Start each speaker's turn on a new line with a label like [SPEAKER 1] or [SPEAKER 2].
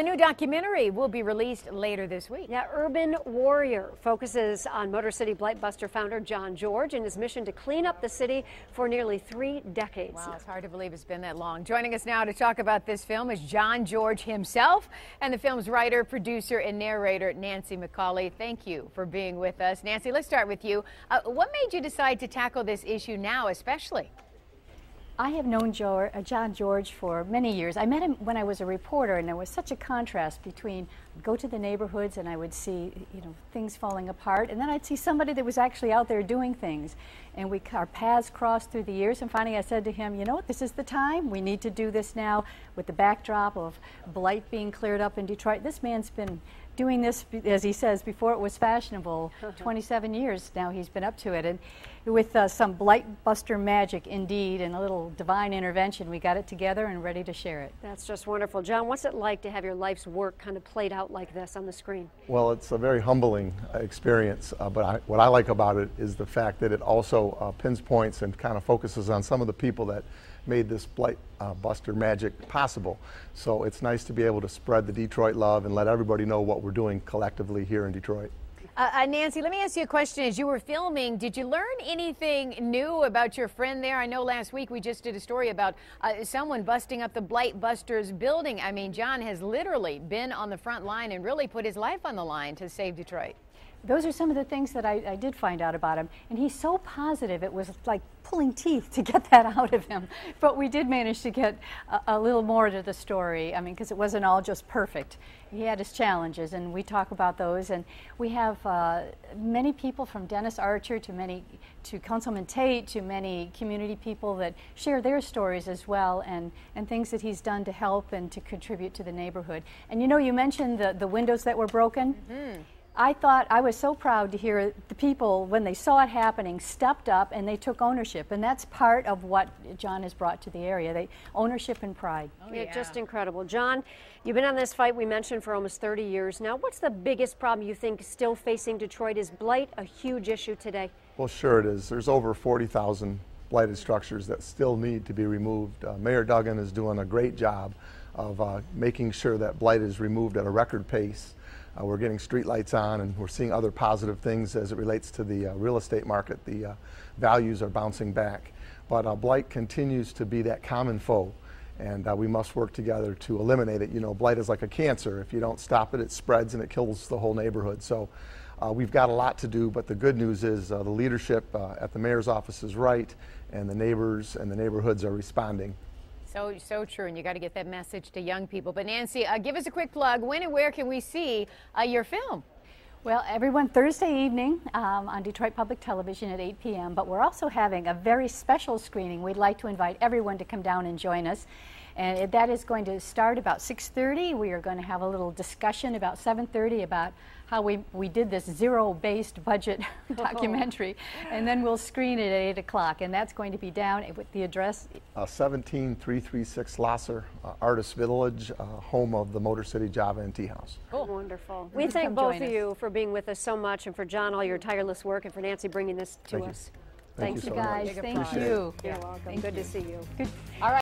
[SPEAKER 1] A new documentary will be released later this week.
[SPEAKER 2] Yeah, Urban Warrior focuses on Motor City Blight Buster founder John George and his mission to clean up the city for nearly 3 decades.
[SPEAKER 1] Wow, it's hard to believe it's been that long. Joining us now to talk about this film is John George himself and the film's writer, producer, and narrator, Nancy McCauley. Thank you for being with us. Nancy, let's start with you. What made you decide to tackle this issue now, especially?
[SPEAKER 3] I have known John George for many years. I met him when I was a reporter, and there was such a contrast between I'd go to the neighborhoods and I would see, things falling apart, and then I'd see somebody that was actually out there doing things. And our paths crossed through the years, and finally I said to him, this is the time. We need to do this now with the backdrop of blight being cleared up in Detroit. This man's been doing this, as he says, before it was fashionable. 27 years now he's been up to it, and with some blight buster magic indeed and a little divine intervention, we got it together and ready to share it.
[SPEAKER 2] That's just wonderful. John, what's it like to have your life's work kind of played out like this on the screen?
[SPEAKER 4] Well, it's a very humbling experience, but what I like about it is the fact that it also pinpoints and kind of focuses on some of the people that made this blight buster magic possible. So it's nice to be able to spread the Detroit love and let everybody know what we're doing collectively here in Detroit.
[SPEAKER 1] Nancy, let me ask you a question. As you were filming, did you learn anything new about your friend there? I know last week we just did a story about someone busting up the Blight Busters building. I mean, John has literally been on the front line and really put his life on the line to save Detroit.
[SPEAKER 3] Those are some of the things that I did find out about him, and he's so positive it was like pulling teeth to get that out of him. But we did manage to get a little more to the story, because it wasn't all just perfect. He had his challenges, and we talk about those, and we have many people from Dennis Archer to Councilman Tate to many community people that share their stories as well, and things that he's done to help and to contribute to the neighborhood. And you mentioned the windows that were broken. Mm-hmm. I was so proud to hear the people, when they saw it happening, stepped up and they took ownership, and that's part of what John has brought to the area, ownership and pride.
[SPEAKER 2] Oh, yeah, just incredible. John, you've been on this fight, we mentioned, for almost 30 years now. What's the biggest problem you think still facing Detroit? Is blight a huge issue today? Well,
[SPEAKER 4] sure it is. There's over 40,000 blighted structures that still need to be removed. Mayor Duggan is doing a great job of making sure that blight is removed at a record pace. We're getting street lights on, and we're seeing other positive things as it relates to the real estate market. The values are bouncing back. But blight continues to be that common foe, and we must work together to eliminate it. Blight is like a cancer. If you don't stop it, it spreads and it kills the whole neighborhood. So we've got a lot to do, but the good news is the leadership at the mayor's office is right, and the neighbors and the neighborhoods are responding.
[SPEAKER 1] So true, and you got to get that message to young people. But Nancy, give us a quick plug. When and where can we see your film?
[SPEAKER 3] Well, everyone, Thursday evening on Detroit Public Television at 8 p.m., but we're also having a very special screening. We'd like to invite everyone to come down and join us. And that is going to start about 6:30. We are going to have a little discussion about 7:30 about how we did this zero-based budget documentary. And then we'll screen it at 8 o'clock. And that's going to be down with the address.
[SPEAKER 4] 17336 Lasser, Artist Village, home of the Motor City Java and Tea House.
[SPEAKER 2] Cool. Wonderful. We thank both of you for being with us so much, and for John, all your tireless work, and for Nancy bringing this to us.
[SPEAKER 4] Thank you
[SPEAKER 3] guys.
[SPEAKER 4] so much.
[SPEAKER 3] Thank you.
[SPEAKER 2] You're welcome. Good to see you.
[SPEAKER 1] All right.